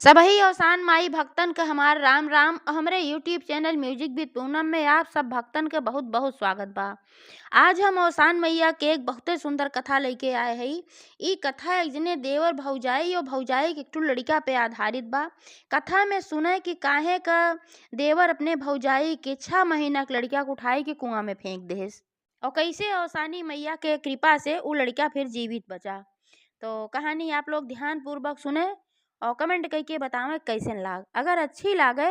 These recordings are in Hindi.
सबही अवसान माई भक्तन के हमार राम राम। हमरे YouTube channel music with Poonam में आप सब भक्तन के बहुत बहुत स्वागत बा। आज हम अवसान मैया के एक बहुते सुंदर कथा लेके आए हई। ई कथा एक जने देवर भौजाई और भौजाई के एकठो लड़का पे आधारित बा। कथा में सुने कि काहे का देवर अपने भौजाई के 6 महीना के लड़का को उठाई के कुआं में फेंक देहस और कैसे अवसानी मैया के कृपा से वो लड़का फिर जीवित बचा। तो कहानी आप लोग ध्यान पूर्वक सुने और कमेंट करके बतावें कैसे लाग। अगर अच्छी लागे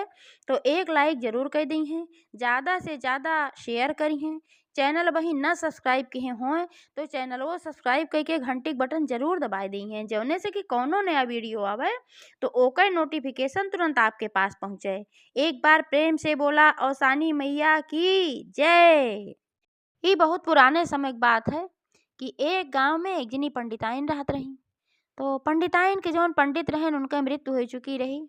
तो एक लाइक जरूर कर दी हैं, ज़्यादा से ज़्यादा शेयर करी हैं। चैनल वही न सब्सक्राइब किए हों तो चैनल वो सब्सक्राइब करके घंटी के बटन जरूर दबा दी हैं, जौने से कि कौनो नया वीडियो आवे तो ओकर नोटिफिकेशन तुरंत आपके पास पहुँचे। एक बार प्रेम से बोला अवसानी मैया की जय। ये बहुत पुराने समय की बात है कि एक गांव में एक जनी पंडिताइन रहत रही। तो पंडिताइन के जौन पंडित रहन उनका मृत्यु हो चुकी रही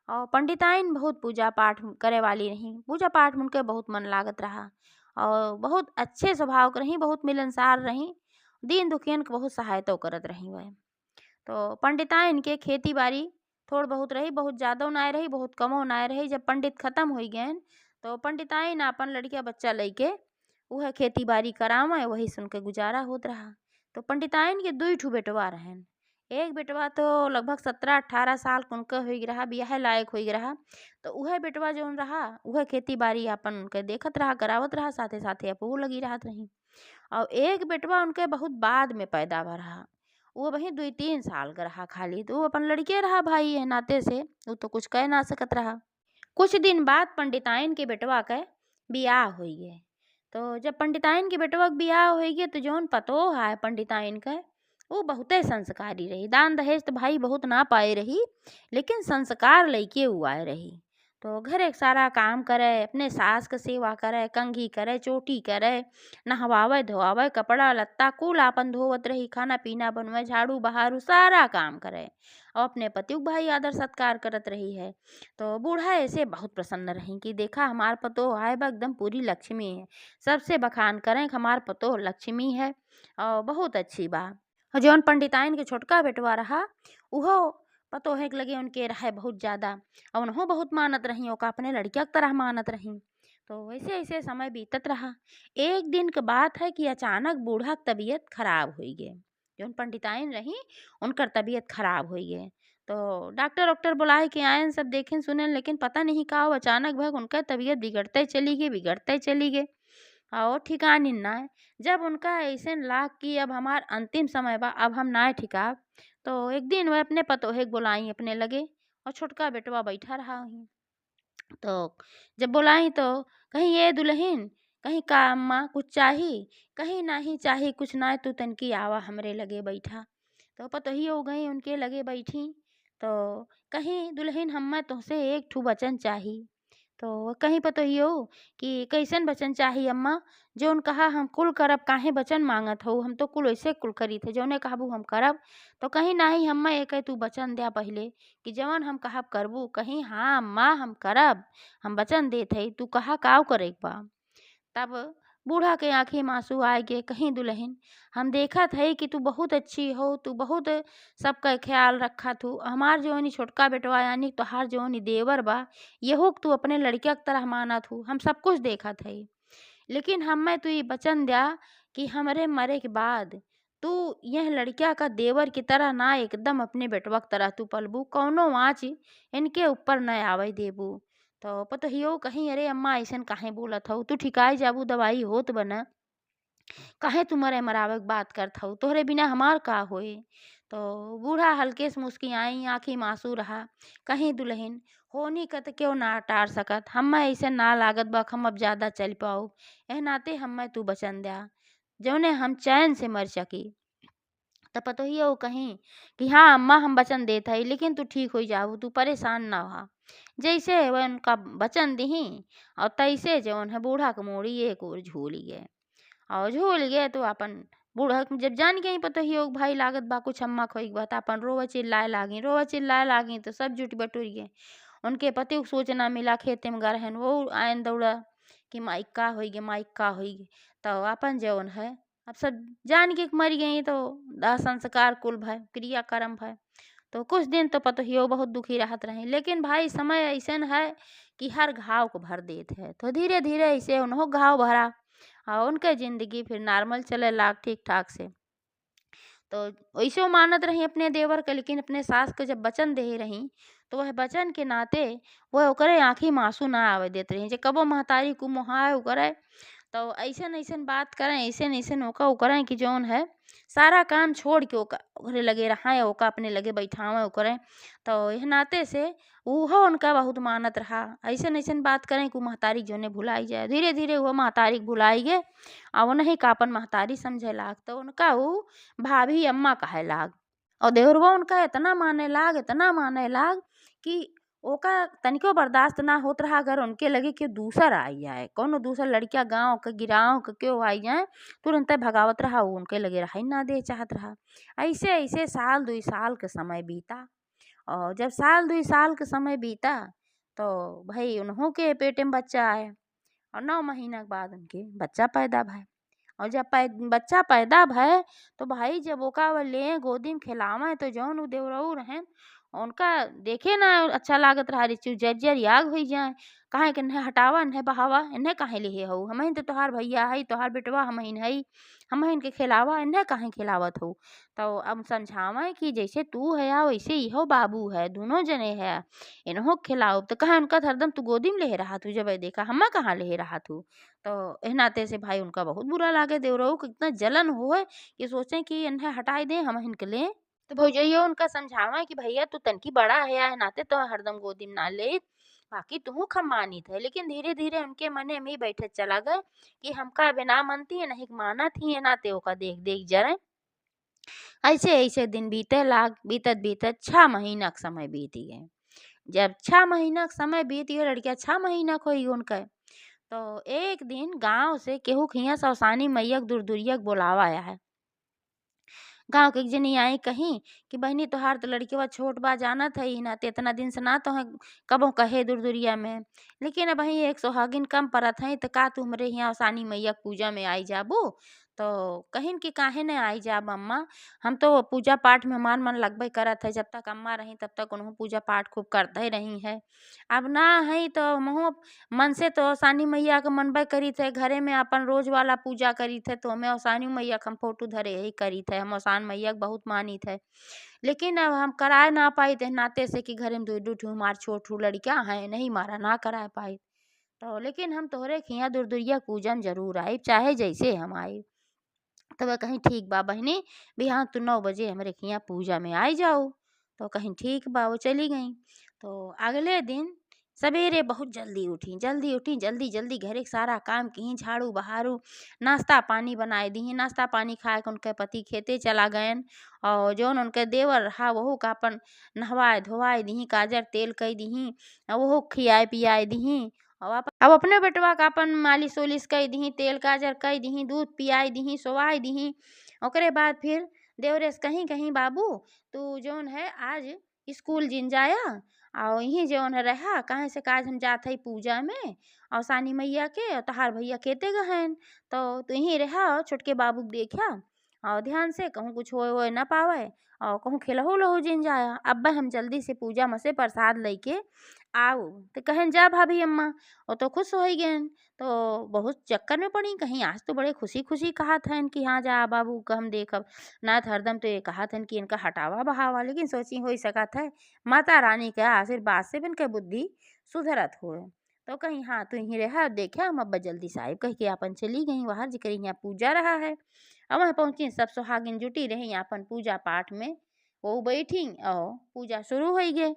और पंडिताइन बहुत पूजा पाठ करे वाली रही। पूजा पाठ में उनके बहुत मन लागत रहा और बहुत अच्छे स्वभाव के रही, बहुत मिलनसार रही, दीन दुखियन के बहुत सहायता करत रही वह। तो पंडिताइन के खेती बाड़ी थोड़ बहुत रही, बहुत ज़्यादा नाय रही, बहुत कमो नाय रही। जब पंडित खत्म हो गए तो पंडिताइन अपन लड़किया बच्चा लेके वह खेती बाड़ी करावे, वही सुन के गुजारा होत रहा। तो पंडिताइन के 2 बेटवा रहन। एक बेटवा तो लगभग 17-18 साल के उनका हो रहा, बियाह लायक हो रहा। तो वह बेटवा जौन रहा वह खेती बाड़ी अपन उनके देखत रहा, करावत रहा, साथे साथे अपू लगी रहत रही। और एक बेटवा उनके बहुत बाद में पैदा हुआ रहा, वो वही 2-3 साल का रहा खाली। तो वो अपन लड़के रहा, भाई है नाते से, वो तो कुछ कह ना सकत रहा। कुछ दिन बाद पंडिताइन के बेटवा के बियाह हो गए। तो जब पंडिताइन के बेटवा के बियाह हो गए तो जौन पतो है पंडिताइन के वो बहुते संस्कारी रही। दान दहेज तो भाई बहुत ना पाए रही, लेकिन संस्कार लैके वो आए रही। तो घर एक सारा काम करे, अपने सास के सेवा करे, कंघी करे, चोटी करे, नहवावे धोवावे, कपड़ा लत्ता कुल आपन धोवत रही, खाना पीना बनवे, झाड़ू बहारू सारा काम करे और अपने पति को भाई आदर सत्कार करत रही है। तो बूढ़ा ऐसे बहुत प्रसन्न रही कि देखा हमार पतो है बा एकदम पूरी लक्ष्मी है। सबसे बखान करें कि हमार पतो लक्ष्मी है और बहुत अच्छी बा। और जौन पंडिताइन के छोटका बेटवा रहा उहो पतो है कि लगे उनके रहे बहुत ज़्यादा और उन्हों बहुत मानत रही, ओका अपने लड़किया की तरह मानत रही। तो वैसे ऐसे समय बीतत रहा। एक दिन के बात है कि अचानक बूढ़ा की तबीयत खराब हो गई। जौन पंडिताइन रही उनकर तबीयत खराब हो गई। तो डॉक्टर वॉक्टर बुलाए के आयन, सब देखें सुने, लेकिन पता नहीं का हो अचानक भग उनका तबीयत बिगड़ते चली गई, बिगड़ते चली गई और ठिकानी ना है। जब उनका ऐसे लाग कि अब हमार अंतिम समय बा, अब हम ना ठिकाब, तो एक दिन वह अपने पतोहे के बुलाई अपने लगे और छोटका बेटवा बैठा रहा वहीं। तो जब बुलाई तो कहीं ये दुल्हन, कहीं का अम्मा कुछ चाही, कहीं नहीं चाही कुछ ना, तू तनकी आवा हमरे लगे बैठा। तो पतोही हो गई उनके लगे बैठी। तो कहीं दुल्हन हम्मा तुहसे एक ठू वचन चाही। तो कहीं पतोहियो कि कैसन वचन चाही अम्मा, जौन कहा हम कुल करब, काहे वचन मांगत हो, हम तो कुल ऐसे कुल करी थे, जौने कहबू हम करब। तो कहीं नाही हम्मा एक तू वचन दे पहले कि जवन हम कहब करबू। कहीं हाँ अम्मा हम करब, हम वचन देत हई, तू कहा काव करे बा। तब बूढ़ा के आंखें में आंसू आए गए। कहीं दुल्हन हम देखत है कि तू बहुत अच्छी हो, तू बहुत सबका ख्याल रखा तू, हमार जौनी छोटका बेटवा यानी तोहार जौनी देवर बा यहो तू अपने लड़किया की तरह मानत हूँ, हम सब कुछ देखत है। लेकिन हमें तू ये वचन दिया कि हमारे मरे के बाद तू यह लड़किया का देवर की तरह ना, एकदम अपने बेटवा की तरह तू पलबू, कौनो आँच इनके ऊपर न आवे देबू। तो पतोहियो कहीं अरे अम्मा ऐसन काहे बोलत हऊ, तू ठिकाई जाबू दवाई होत बना, काहे तू मरे मरावे के बात करत हऊ, तोहरे बिना हमार का होए। तो बूढ़ा हल्के से मुस्कियाई, आँखी में आंसू रहा। कहीं दुल्हन होनी का तो क्यों ना टार सकत, हम्मे ऐसे ना लागत बा हम अब ज्यादा चल पाऊ, एह नाते हम्मे तू वचन दिया जौने हम चैन से मर सकी। तो पतोहियो कहीं कि हाँ अम्मा हम वचन देत हई, लेकिन तू ठीक हो जाऊ, तू परेशान ना हो। जैसे वह उनका वचन दिही और तैसे जौन है बूढ़ा के मोड़ी एक और झूल गए और झूल गए। तो अपन बूढ़ा के जब जान गई पतोहियो के भाई लागत बा कुछ अम्मा खोई के बात, अपन रोवा चिल्लाए लागी, रोवा चिल्लाए लागी। तो सब जुट बटुर गए। उनके पति को सूचना मिला, खेते में गरहन वो आयन दौड़ा कि माइक का होई गे, माइक का होई गे। तो अपन जौन है अब सब जान के मर गई। तो दाह संस्कार कुल भय, क्रियाक्रम भय। तो कुछ दिन तो पतोहियो बहुत दुखी रहत रही, लेकिन भाई समय ऐसन है कि हर घाव को भर देत है। तो धीरे धीरे ऐसे उन्हों घाव भरा और उनके जिंदगी फिर नॉर्मल चले लाग ठीक ठाक से। तो वैसे वो मानत रही अपने देवर के, लेकिन अपने सास के जब वचन दे रही तो वह वचन के नाते वह ओकरे आँखी में आंसू ना आवे देत रही। जे कबो महतारी को मोहाए करे तो ऐसन ऐसन बात करें, ऐसन ऐसन ओका वो करें कि जौन है सारा काम छोड़ के ओका ओकरे लगे रहा, ओका अपने लगे बैठावे करें। तो यह नाते से उहो उनका बहुत मानत रहा। ऐसन ऐसन बात करें कि महतारी जोने भुलाई जाए। धीरे धीरे वो महतारी के भुलाई गे और उन्हीं का अपन महतारी समझे लाग। तो उनका वो भाभी अम्मा कहे लाग और देवरवा उनका इतना माने लाग कि ओका तनिको बर्दाश्त ना होत रहा। अगर उनके लगे कि दूसर आई जाए, कौनो दूसर लड़किया गाँव के गिराव के क्यों आई जाए, तुरंत भगावत रहा। वो उनके लगे रहा ही ना दे चाहत रहा। ऐसे ऐसे साल 2 साल के समय बीता और जब साल 2 साल के समय बीता तो भाई उन्हों के पेटे में बच्चा आए और 9 महीना के बाद उनके बच्चा पैदा भय। और जब बच्चा पैदा भय तो भाई जब ओका ले गोदी में खिलावे तो जौन उ देवरऊ रहें उनका देखे ना अच्छा लागत रहा। रिचु जर्जर याग हो जाए, काहे के इन्हें हटावा इन्हें बहावा, इन्हें काहे लिए हो, हम तो तोहार भैया है, तोहार बेटवा हम है, हम इनके खिलावा, इन्हें काहे खिलावत हो। तो अब समझावा कि जैसे तू है या वैसे इहो बाबू है, दोनों जने है, इन्हों खिलाओ। तो कहा उनका हरदम तू गोदी में ले रहा तू, जब देखा हम कहाँ ले रहा तू। तो एह नाते से भाई उनका बहुत बुरा लागे, देवरऊ को इतना जलन होए कि सोचे कि इन्हें हटाई दे हम इनके ले। तो भौजइयो उनका समझावा कि भैया तू तनकी बड़ा है या नाते तो हरदम गोदी में ना ले, बाकी तू खम्मानी थे। लेकिन धीरे धीरे उनके मने में ही बैठे चला गए कि हमका बिना मनती है नहीं मानत ही नाते ओका देख देख जरे। ऐसे ऐसे दिन बीते लाग, बीतत बीतत 6 महीना का समय बीत गए। जब 6 महीना का समय बीत गए, लड़किया 6 महीना को ही उनके। तो एक दिन गांव से केहू खिया सौसानी मैया दूर बोलावा आया है। गाँव के एक जनी आई कहीं कि बहनी तोहार तो लड़कीवा छोट बा, जानत हई ना, ते इतना दिन से ना तोहे कबो कहे दूर-दूरिया में। लेकिन अब वही एक सोहागिन कम परत हई, त का तू हमरे हियाँ सानी मैया के पूजा में आई जाबू? तो कहिन कि काहे न आई जाब अम्मा, हम तो पूजा पाठ में हमार मन लगबे करत है। जब तक अम्मा रही तब तक उन्हों पूजा पाठ खूब करते रही है। अब ना हई तो हमहू मन से तो सानी मैया के मनबे करित है, घरे में अपन रोज वाला पूजा करित है। तो हमें सानी मैया के हम फोटो धरे यही करित है, हम ओसान मैया के बहुत मानित है। लेकिन अब हम कराए ना पाई थे नाते से कि घरे में दू दू ठू हमार छोट लड़किया है, नहीं मारा ना कराए पाई। तो लेकिन हम तोहरे खिया दूर-दूरिया पूजन जरूर आई, चाहे जैसे हम आई। तो वह कहीं ठीक बा बहनी, बिहान तू 9 बजे हमरे खिया पूजा में आई जाओ। तो कहीं ठीक बा, वो चली गई। तो अगले दिन सवेरे बहुत जल्दी उठी, जल्दी जल्दी घरे के सारा काम की, झाड़ू बहारू, नाश्ता पानी बनाए दी। नाश्ता पानी खाए के उनके पति खेते चला गयन और जौन उनके देवर रहा वहू का अपन नहवाए धोवाए दी, काजर तेल कई दी, वहू खियाए पियाए दी। अब अपने बेटवा का अपन मालिश उलिश कई दी, तेल काजर कई दी, दूध पियाई दी, सोवाई दी। ओकरे बाद फिर देवरेस कहीं कहीं बाबू तू जौन है आज स्कूल जिन जाया और यहीं जौन है रहा, कहे से काज हम जात हई पूजा में और सानी मैया के और तहार भैया खेते गहन। तो तू यहीं रहा और छोटके बाबू के देखा और ध्यान से कहूँ कुछ होए ना पावे और कहूँ खिलहू लहू जिन जाया। अब हम जल्दी से पूजा में से प्रसाद लेके आओ। तो कहन जा भाभी अम्मा, वो तो खुश हो गए। तो बहुत चक्कर में पड़ी, कहीं आज तो बड़े खुशी खुशी कहा था कि हाँ जा बाबू का हम देखब ना। हरदम तो ये कहा था कि इनका हटावा बहावा, लेकिन सोची हो ही सका था माता रानी के आशीर्वाद से भी इनके बुद्धि सुधरत हुए। तो कहीं हाँ तू यहीं रहा देखा हम अब्बा जल्दी साहिब कह के अपन चली गई बाहर जिक्र यहाँ पूजा रहा है। अब वहाँ पहुंची, सब सुहागिन जुटी रही अपन पूजा पाठ में। वो बैठी और पूजा शुरू हो गए।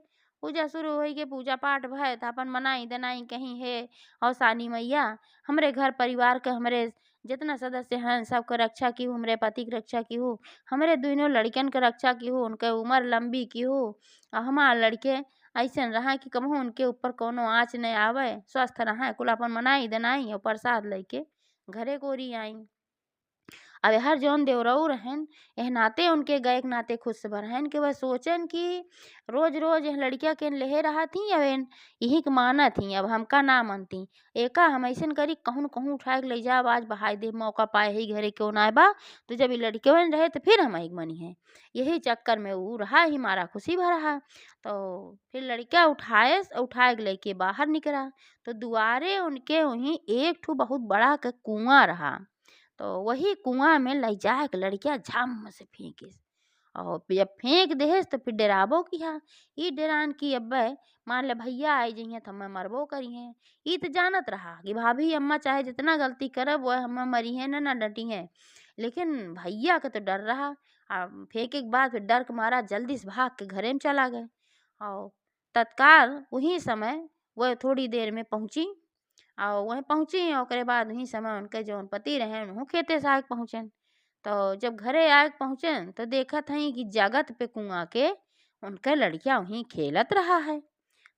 पूजा पाठ भय तो अपन मनाई दनाई कहीं है और सानी मैया हमरे घर परिवार के हमरे जितना सदस्य हैं सबके रक्षा की हूँ, हमरे पति की रक्षा की हूँ, हमरे दोनों लड़कन के रक्षा की हूँ, उनके उम्र लंबी की हूँ और हमार लड़के ऐसे रहा कि कहूँ उनके ऊपर कोनो आँच नहीं आवे, स्वस्थ रहा। कुल अपन मनाई दनाई और प्रसाद लेके घरे गोरी आई। अब हर जौन देवरऊ रहन एह नाते उनके गए के नाते खुश रहन कि वह सोचन कि रोज रोज यह लड़किया के लेहे रहा थी अब यही के माना थी अब हमका ना मनती एका हम ऐसन करी कहूँ कहूँ उठा के ले जा आज बहाई दे मौका पाए ही घरे क्यों ना बा तो जब ये लड़के रहे तो फिर हम एक मनी है यही चक्कर में वो रहा ही मारा खुशी भरा। तो फिर लड़का उठाए के लेके बाहर निकला तो दुआरे उनके वहीं एक ठो बहुत बड़ा के कुआं रहा। तो वही कुआं में ले जाए के लड़किया झम से फेंके और जब फेंक देहस तो फिर डराबो किया ई डरान की अब्बे मान ले भैया आई जइहे तो हमें मरबो करिए। ई तो जानत रहा कि भाभी अम्मा चाहे जितना गलती करब वह हमें मरी है ना डटी है लेकिन भैया का तो डर रहा। और फेंके के बाद फिर डर के मारा जल्दी से भाग के घरे में चला गए और तत्काल वही समय वह थोड़ी देर में पहुंची और वहीं पहुंची ओकरे बाद वही समय उनके जौन पति रहे उन्हों खेते से आके पहुँचन। तो जब घरे आके पहुँचन तो देखत हई कि जगत पे कुआं के उनके लड़किया वहीं खेलत रहा है।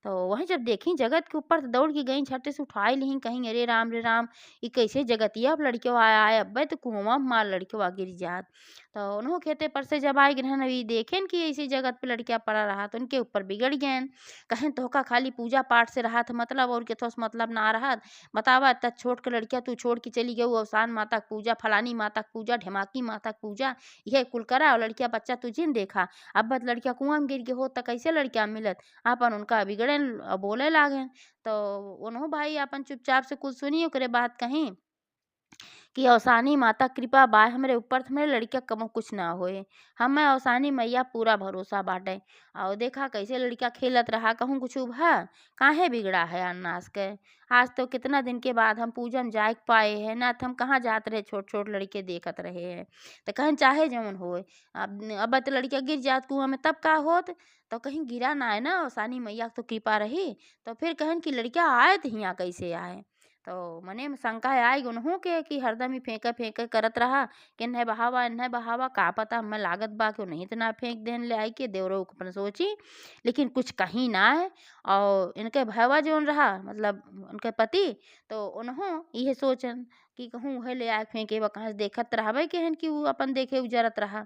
तो वहीं जब देखी जगत के ऊपर तो दौड़ के गई झट से उठाई ली कहीं अरे राम रे राम ये कैसे जगतिया अब लड़के आया आए अब्बे तो कुआं में मार लड़के गिर जात। तो उन्हों खेते पर से जब आई ग्रहण अभी देखें कि ऐसी जगत पे लड़किया पड़ा रहा तो उनके ऊपर बिगड़ गए कहें तो का खाली पूजा पाठ से रहा था मतलब और के थोस मतलब ना रहा बतावा इतना छोड़ के लड़किया तू छोड़ के चली गई अवसान माता की पूजा फलानी माता की पूजा ढेमाकी माता की पूजा यह कुल करा और लड़किया बच्चा तुझिन देखा अब बत लड़किया कुआं में गिर गए हो तो कैसे लड़किया मिलत आपन उनका बिगड़े बोले लागे। तो उन्हों भाई अपन चुपचाप से कुछ सुनी ओकरे बात कहीं कि अवसानी माता कृपा बा हमरे ऊपर तो मेरे लड़किया कमो कुछ ना होए हमें अवसानी मैया पूरा भरोसा बाटे। और देखा कैसे लड़किया खेलत रहा कहूँ कुछ भा काहे बिगड़ा है अन्नास के आज तो कितना दिन के बाद हम पूजन जाए के पाए हैं ना तो हम कहाँ जात रहे छोट छोट लड़के देखत रहे हैं तो कहीं चाहे जौन होए अब तो लड़किया गिर जात कुआं में तब का होत तो कहीं गिरा ना है ना अवसानी मैया तो कृपा रही। तो फिर कहन कि लड़किया आए तो यहाँ कैसे आए तो मने में शंका आई उन्हों के कि हरदम ही फेंके फेंके करत रहा कि इन्हें बहावा का पता हमें लागत बा कि नहीं इतना फेंक देन ले आई के देवरो अपन सोची लेकिन कुछ कहीं ना है। और इनके भैया जोन रहा मतलब उनके पति तो उन्हों ये सोचन कि कहूँ है ले आए फेंके व कहाँ से देखत रहा कि हन कि वो अपन देखे उजरत रहा।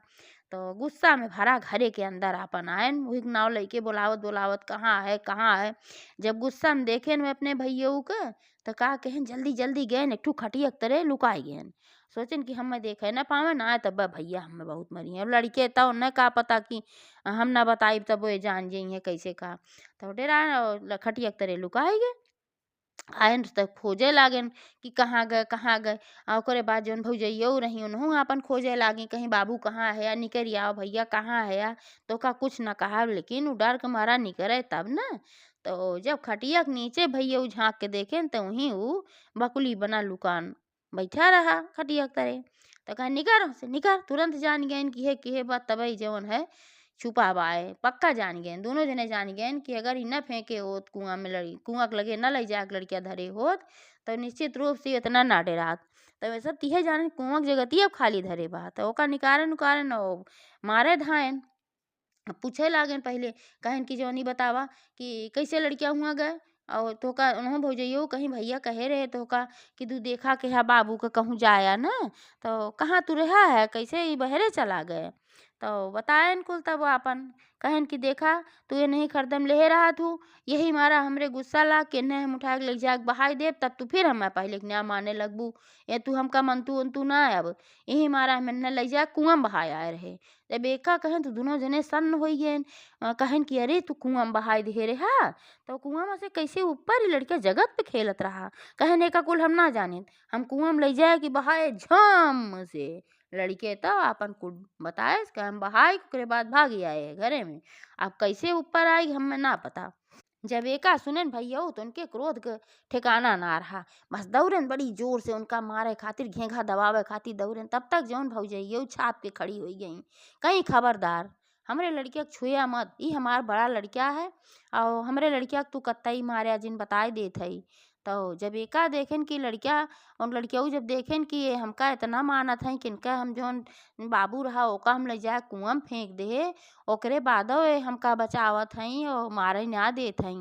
तो गुस्सा में भरा घरे के अंदर अपन आयन वही नाव लेके बुलावत बुलावत कहाँ है जब गुस्सा में देखे न अपने भैया का तो का कहन जल्दी जल्दी गए एक ठू खटिया तरह लुकाई गए सोचन कि हमें देखे न पावे ना तब भैया हमें बहुत मरी है लड़के तो न का पता कि हम ना बताई तब वो जान जाई है कैसे का तो डेरा खटिया तरह लुकाई गए आयन तक खोजे लागन कि कहाँ गए और ओकरे बाद जौन भौजइयो रही उन्हों अपन खोजे लागी कहीं बाबू कहाँ है या निकल आओ भैया कहाँ है या तो का कुछ न कहा लेकिन वो डर के मारा निकले तब ना। तो जब खटिया के नीचे भैया झाँक के देखे तो वहीं वो बकुली बना लुकान बैठा रहा खटिया के तरह। तो कहा निकर से निकर तुरंत जान गए कि है बात तबई जवन है छुपा बाए पक्का जान गए दोनों जने जान गए कि अगर ही न फेंके होत कुआं में लड़ी कुआं के लगे न ले जाके लड़किया धरे होत तो निश्चित रूप से इतना ना डरात। तो वे सब तीहे जाने कुआं की जगह अब खाली धरे बा तो ओका निकारन उकारन मारे धायन पूछे लागन पहले कहन कि जौनी बतावा कि कैसे लड़किया हुआ गए और तो का उन्होंने भौजइयो कहीं भैया कहे रहे तो का कि तू देखा कि हाँ बाबू का कहूँ जाया ना तो कहाँ तू रहा है कैसे ही बहरे चला गए। तो बतायन कुल तब आपन कहन कि देखा तू ये नहीं खरदम ले रहा तू यही मारा हमरे गुस्सा ला के न हम उठा के ले जाके बहाई देव तब तू फिर हम पहले न माने लगबू ये तू हमका मनतू ना अब यही मारा हम न ले जा कुआं में बहाय आए रहे। जब एका कहन तो दोनों जने सन्न हो गए कहन कि अरे तू कुआं में बहाई दे रे हा तो कुआं में से कैसे ऊपर ही लड़के जगत पे खेलत रहा कहने का कुल हम ना जाने हम कुआं में ले जाए कि बहाए झम से लड़के तो अपन कुल बताए कि हम बहाई के बाद भागी आए घरे में अब कैसे ऊपर आई हमें ना पता। जब एका सुनन भैया तो उनके क्रोध के ठिकाना ना रहा बस दौड़न बड़ी जोर से उनका मारे खातिर घेंघा दबावे खातिर दौड़न तब तक जौन भौजइयो छाप के खड़ी हो गई कहीं खबरदार हमरे लड़किया के छुआ मत ई हमार बड़ा लड़किया है और हमरे लड़किया के तू कत्तई मारे जिन बताए देत हई। तो जब एका देखेन कि लड़किया और लड़किया जब देखेन कि ये हमका इतना मानत है कि इनका हम जौन बाबू रहा ओका हम ले जाए कुआं में फेंक दे ओकरे बाद हमका बचावत हई और मारे ना देत हई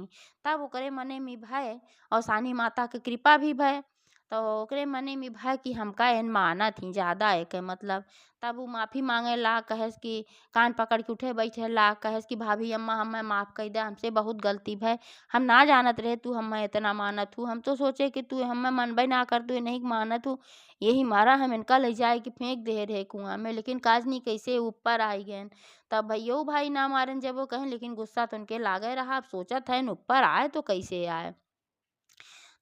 तब ओकरे मने में भय और सानी माता के कृपा भी भय। तो ओकरे मने में भाई कि हमका एन मानत ही ज़्यादा एके मतलब। तब उ माफ़ी माँगे ला कहेस कि कान पकड़ के उठे बैठे ला कहेस कि भाभी अम्मा हमें माफ़ कई दे, हमसे बहुत गलती भय। हम ना जानत रहे तू हमें इतना मानत हूँ, हम तो सोचे कि तू हमें मनबे ना कर, तू नहीं मानत हूँ, यही मारा हम इनका ले जाए कि फेंक दे रहे कुआं में, लेकिन काजनी कैसे ऊपर आई गए। तब भैयो भाई ना मारन जब वो कहें, लेकिन गुस्सा तो उनके लागे रहा। अब सोचत है ऊपर आए तो कैसे आए।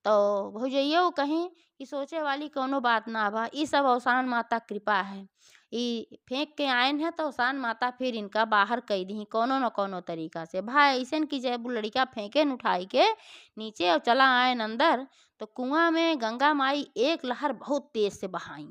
तो भौजइयो कहीं कि सोचे वाली कौनो बात ना बा, ई सब अवसान माता कृपा है। ई फेंक के आएन है तो अवसान माता फिर इनका बाहर कई दी कौनो न कौनो तरीका से। भाई ऐसन कि जब वो लड़का फेंकेन उठाई के नीचे और चला आएन अंदर, तो कुआं में गंगा माई एक लहर बहुत तेज से बहाई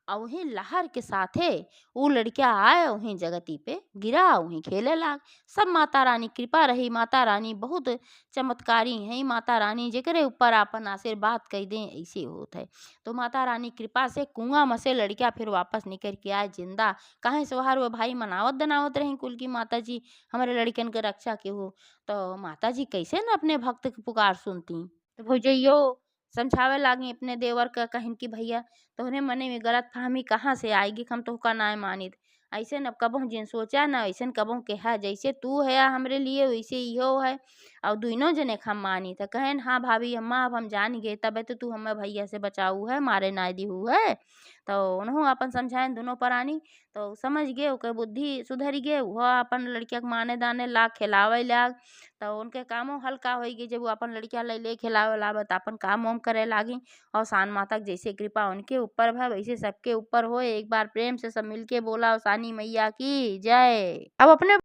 और वहीं लहर के साथे ऊ लड़का आए वहीं जगती पे गिरा वहीं खेले लाग। सब माता रानी कृपा रही, माता रानी बहुत चमत्कारी हैं। माता रानी जेकरे ऊपर आपन आशीर्वाद कई दें ऐसे होत है। तो माता रानी कृपा से कुआं में से लड़का फिर वापस निकल के आए जिंदा। काहे सोहार वो भाई मनावत दनावत रही कुल की माता जी हमारे लड़कन के रक्षा के हो। तो माता जी कैसे न अपने भक्त की पुकार सुनती। तो भौजइयो समझावे लागी अपने देवर का कहन कि भैया तोहरे मने में गलत फहमी कहाँ से आएगी, हम तोहका नाय मानित। ऐसे न कबहू जिन सोचा न ऐसन कबहू कहा, जैसे तू है हमरे लिए वैसे इहो है और दुइनो जने हम मानी था। कहन हाँ भाभी अम्मा अब हम जान गए, तबे तो तू हमें भैया से बचाऊ है, मारे नाय दिहू है। तो उन्हों अपन समझाएन दोनों प्राणी। तो समझ गए ओके बुद्धि सुधर गए, वह अपन लड़किया के माने दाने लाग खिलावे लाग। तो उनके कामों हल्का हो गई जब वो अपन लड़किया ले खिलावे लावे तो अपन काम वाम करे लागी। और सान माता की जैसे कृपा उनके ऊपर है वैसे सबके ऊपर हो। एक बार प्रेम से सब मिलके बोला सानी मैया की जय। अब अपने